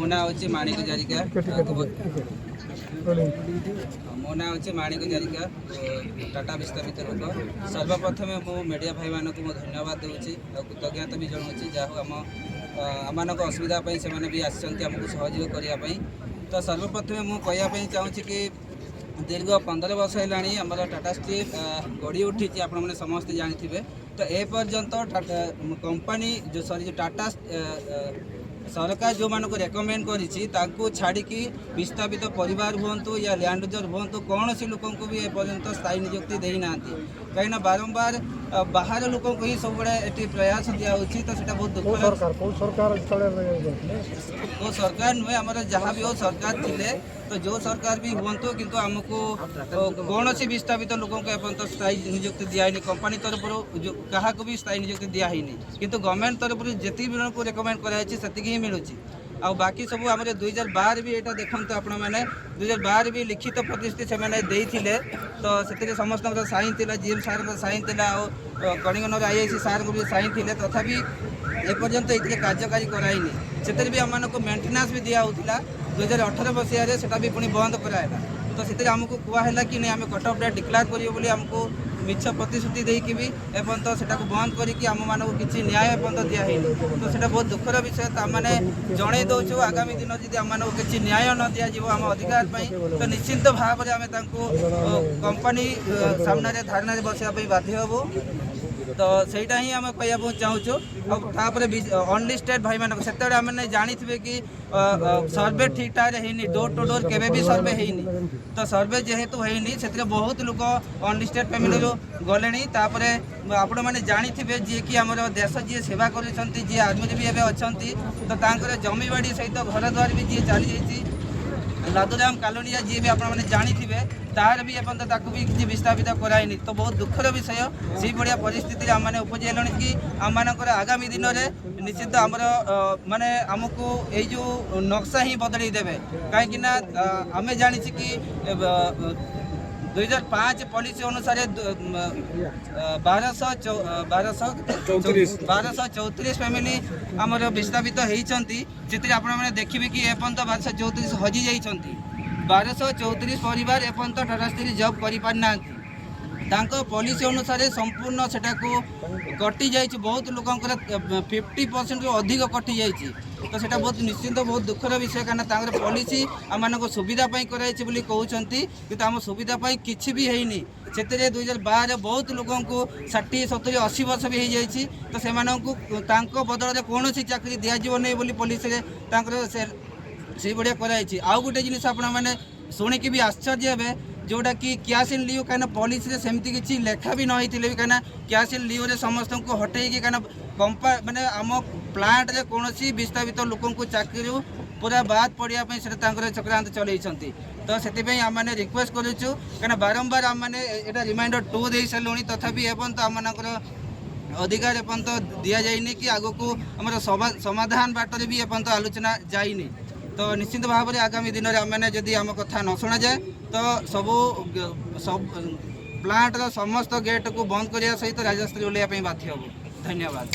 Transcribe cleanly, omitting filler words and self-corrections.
मो ना हूँ माणिक जारिका मो ना हूँ माणिक जारिका टाटा विस्थापित लोक। सर्वप्रथम मो मीडिया भाई मानक मो धन्यवाद दूसरी और कृतज्ञता भी जनाऊँ जहाँ आम असुविधा से भी आमको सहयोग करने। तो सर्वप्रथम मुझे कहवाई चाहूँगी कि दीर्घ 15 वर्ष है आम टाटा स्टील गढ़ी उठी आप समस्ते जानी। तो ए पर्यंत कंपनी जो सॉरी जो टाटा सरकार जो मानक रेकमेंड करी छाड़ी विस्थापित परिवार हूँ या लैंड यूजर हूँ कौन सी लोक भी एपर्यंत स्थायी नियुक्ति देना कहीं बारंबार बाहर लोक ही सब ये प्रयास दिखाई। तो सीटा बहुत दुख वो सरकार नुहे आम जहाँ भी हो सरकार थिले तो जो सरकार भी हूँ किंतु आमको कौन सी विस्थापित लोगों को एपर्यंत स्थायी नियुक्ति दिखाई कंपनी तरफ क्या भी स्थायी नियुक्ति दिखाई किंतु गवर्नमेंट तरफ जी को रेकमेंड कराई ही मिलूँ। आ बाकी सब आम 2012 भी यहाँ देखते आपण मैंने 2012 भी लिखित प्रतिश्रुति से देते तो से समस्त साइन थी जीएम सार साइन थी कणिंगनर आईआईसी सार को भी साइन थी तथापि एपर्यंत ये कार्यकारी कराइनी से भी आम मेन्टेनान्स भी दिखाऊला 2018 मसीह से भी पुणी बंद कराला। तो से आमको कहला कि नहीं आम कट ऑफ डेट डिक्लेयर करेंगे आमको मिछ प्रतिश्रुति देकी भी एपर्यंत से बंद करके आम मानक किसी न्याय एपर्यंत दिखाई। तो से बहुत दुखर विषय तो आम जन दौचु आगामी दिन जी आम मानक किसी न्याय न दिज्व आम अधिकार तो निश्चिंत भाव में आम कंपनी सामने धारणा बसवाई बाध्य हबू। तो सहीटा ही आम कह चाहूँ अनलिस्टेड भाई मानक से आम जानी कि सर्वे ठीक ठाक है डोर टू डोर केवे भी सर्वे है तो सर्वे जेहेतु है से बहुत लोग अनलिस्टेड फैमिली गले आपण मैंने जानी जी कि आम देश जी सेवा कर आर्मी भी एवं अच्छा तो जमी बाड़ी सहित घर द्वार भी जी चली जाइए लादुराम कालोनिया जी भी आपने जानी तार भी एपर्यंत भी किसी विस्थापित कराइनी। तो बहुत दुखर विषय से भाया परिस्थिति आम मैंने उपजील कि आम आगामी दिन में निश्चित आमर माने आमको यो नक्शा ही बदल देवे कहीं आम जानी कि 2005 पॉलिसी अनुसार 1234 फैमिली आमर विस्थापित होती आपने देखिए कि एपर्यंत 1234 हजि जाइए 1234 परिवार एपर्यंत टाटा स्टील जॉब करना पॉलिसी अनुसार संपूर्ण सेटा को कटि जाइए बहुत लोकंर 50% रु अधिक कटि जाइए। तो सेटा बहुत निश्चिंत बहुत दुखर विषय कहीं पॉलिसी आम सुविधापी कराई कहते कि आम सुविधापी किसी भी है से 2012 बहुत लोक 60 70 80 वर्ष भी हो जाइए। तो से बदल कौन सी चाकरी दिज्व नहीं बोली पुलिस से भाया कराई। आउ गोटे जिन आपने शुणिकी भी आश्चर्य हे जोटा कि कैश इन लीव कहीं पॉलिसी रे सेमती किसी लेखा भी नहीं भी कहीं कैश इन लीव रे समस्त को हटेकी कहीं माने आम प्लांट रे कौन विस्थापित लोक चाकरी पूरा बाद पड़ापी से चक्रांत चलती। तो से आम मैंने रिक्वेस्ट करुचु कहीं बारंबार आम मैंने यहाँ रिमाइंडर 2 दे सारे तथापि एपर्यंत आम अधिकार एपर्यंत दि जाइए कि आग को आम समाधान बाटर भी एपर्यंत आलोचना जाइनी। तो निश्चित भाव में आगामी दिन में आम जदि आम कथा न शुणा जाए तो सब प्लांट समस्त गेट को बंद करने सहित राजस्त्री ओल्लैया बाध्य हबू। धन्यवाद।